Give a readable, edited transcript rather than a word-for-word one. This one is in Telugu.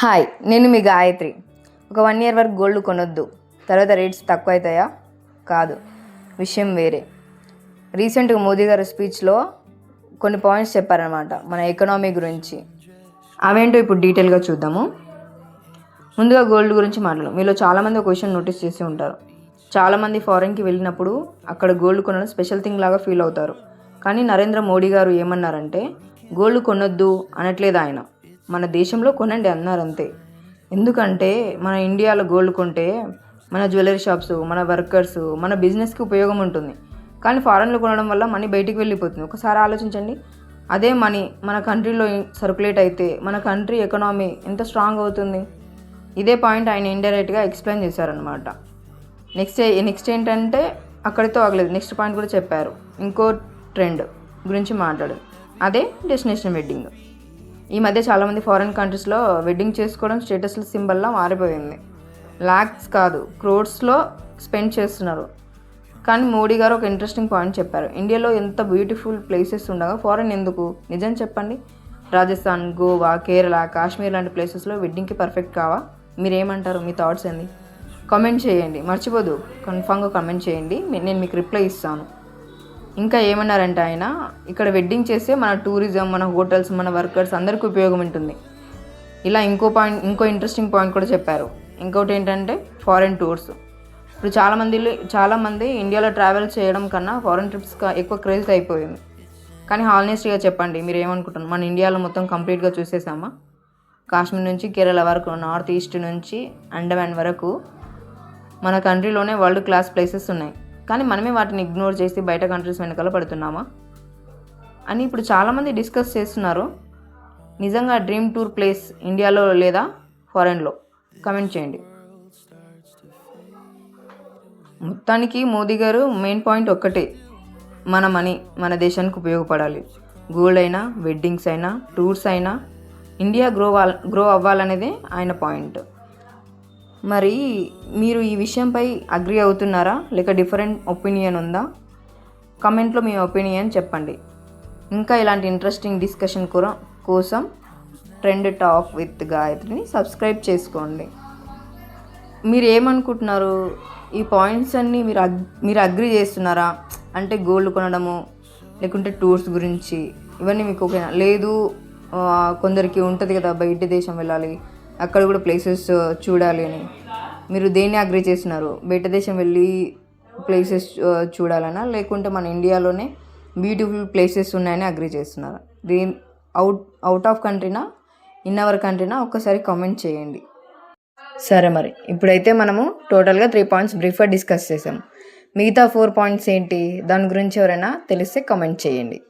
హాయ్, నేను మీ గాయత్రి. ఒక 1 year వరకు గోల్డ్ కొనొద్దు, తర్వాత రేట్స్ తక్కువ అవుతాయా? కాదు, విషయం వేరే. రీసెంట్గా మోదీ గారు స్పీచ్లో కొన్ని పాయింట్స్ చెప్పారనమాట మన ఎకనామీ గురించి. అవేంటో ఇప్పుడు డీటెయిల్గా చూద్దాము. ముందుగా గోల్డ్ గురించి మాట్లాడదాం. మీలో చాలామంది ఒక విషయం నోటీస్ చేసి ఉంటారు. చాలామంది ఫారెన్కి వెళ్ళినప్పుడు అక్కడ గోల్డ్ కొనడం స్పెషల్ థింగ్ లాగా ఫీల్ అవుతారు. కానీ నరేంద్ర మోడీ గారు ఏమన్నారంటే గోల్డ్ కొనొద్దు అనట్లేదు ఆయన, మన దేశంలో కొనండి అన్నారు అంతే. ఎందుకంటే మన ఇండియాలో గోల్డ్ కొంటే మన జ్యువెలరీ షాప్స్, మన వర్కర్స్, మన బిజినెస్కి ఉపయోగం ఉంటుంది. కానీ ఫారెన్లో కొనడం వల్ల మనీ బయటికి వెళ్ళిపోతుంది. ఒకసారి ఆలోచించండి. అదే మనీ మన కంట్రీలో సర్క్యులేట్ అయితే మన కంట్రీ ఎకనామీ ఎంత స్ట్రాంగ్ అవుతుంది. ఇదే పాయింట్ ఆయన ఇండైరెక్ట్గా ఎక్స్ప్లెయిన్ చేశారనమాట. నెక్స్ట్ ఏంటంటే అక్కడితో ఆగలేదు, నెక్స్ట్ పాయింట్ కూడా చెప్పారు. ఇంకో ట్రెండ్ గురించి మాట్లాడు, అదే డెస్టినేషన్ వెడ్డింగ్. ఈ మధ్య చాలామంది ఫారిన్ కంట్రీస్లో వెడ్డింగ్ చేసుకోవడం స్టేటస్ సింబల్లా మారిపోయింది. లాక్స్ కాదు, క్రోడ్స్లో స్పెండ్ చేస్తున్నారు. కానీ మోడీ గారు ఒక ఇంట్రెస్టింగ్ పాయింట్ చెప్పారు. ఇండియాలో ఎంత బ్యూటిఫుల్ ప్లేసెస్ ఉండగా ఫారిన్ ఎందుకు? నిజం చెప్పండి. రాజస్థాన్, గోవా, కేరళ, కాశ్మీర్ లాంటి ప్లేసెస్లో వెడ్డింగ్కి పర్ఫెక్ట్ కావా? మీరేమంటారు? మీ థాట్స్ ఏంది? కామెంట్ చేయండి, మర్చిపోదు కన్ఫామ్గా కామెంట్ చేయండి, నేను మీకు రిప్లై ఇస్తాను. ఇంకా ఏమన్నారంటే ఆయన, ఇక్కడ వెడ్డింగ్ చేస్తే మన టూరిజం, మన హోటల్స్, మన వర్కర్స్ అందరికీ ఉపయోగం ఉంటుంది. ఇలా ఇంకో ఇంట్రెస్టింగ్ పాయింట్ కూడా చెప్పారు. ఇంకోటి ఏంటంటే ఫారెన్ టూర్స్. ఇప్పుడు చాలామంది ఇండియాలో ట్రావెల్ చేయడం కన్నా ఫారెన్ ట్రిప్స్ ఎక్కువ క్రేజ్ అయిపోయింది. కానీ హానెస్ట్గా చెప్పండి, మీరు ఏమనుకుంటున్నారు? మన ఇండియాలో మొత్తం కంప్లీట్గా చూసేసామా? కాశ్మీర్ నుంచి కేరళ వరకు, నార్త్ ఈస్ట్ నుంచి అండమాన్ వరకు మన కంట్రీలోనే వరల్డ్ క్లాస్ ప్లేసెస్ ఉన్నాయి. కానీ మనమే వాటిని ఇగ్నోర్ చేసి బయట కంట్రీస్ వెనకాల పడుతున్నామా అని ఇప్పుడు చాలామంది డిస్కస్ చేస్తున్నారు. నిజంగా డ్రీమ్ టూర్ ప్లేస్ ఇండియాలో లేదా ఫారెన్లో? కమెంట్ చేయండి. మొత్తానికి మోదీ గారు మెయిన్ పాయింట్ ఒక్కటే, మన మనీ మన దేశానికి ఉపయోగపడాలి. గోల్డ్ అయినా, వెడ్డింగ్స్ అయినా, టూర్స్ అయినా ఇండియా గ్రో అవ్వాలనేదే ఆయన పాయింట్. మరి మీరు ఈ విషయంపై అగ్రీ అవుతున్నారా, లేక డిఫరెంట్ ఒపీనియన్ ఉందా? కామెంట్లో మీ ఒపీనియన్ చెప్పండి. ఇంకా ఇలాంటి ఇంట్రెస్టింగ్ డిస్కషన్ కోసం ట్రెండ్ టాక్ విత్ గాయత్రిని సబ్స్క్రైబ్ చేసుకోండి. మీరు ఏమనుకుంటున్నారు? ఈ పాయింట్స్ అన్నీ మీరు అగ్రీ చేస్తున్నారా? అంటే గోల్డ్ కొనడము, లేకుంటే టూర్స్ గురించి ఇవన్నీ మీకు ఓకేనా? లేదు, కొందరికి ఉంటుంది కదా బయట దేశం వెళ్ళాలి, అక్కడ కూడా ప్లేసెస్ చూడాలి అని, మీరు దేన్ని అగ్రీ చేస్తున్నారు? బయట దేశం వెళ్ళి ప్లేసెస్ చూడాలనా, లేకుంటే మన ఇండియాలోనే బ్యూటిఫుల్ ప్లేసెస్ ఉన్నాయని అగ్రీ చేస్తున్నారు? అవుట్ ఆఫ్ కంట్రీనా, ఇన్ అవర్ కంట్రీనా? ఒక్కసారి కామెంట్ చేయండి. సరే, మరి ఇప్పుడైతే మనము టోటల్గా 3 పాయింట్స్ బ్రీఫ్గా డిస్కస్ చేసాం. మిగతా 4 పాయింట్స్ ఏంటి? దాని గురించి ఎవరైనా తెలిస్తే కామెంట్ చేయండి.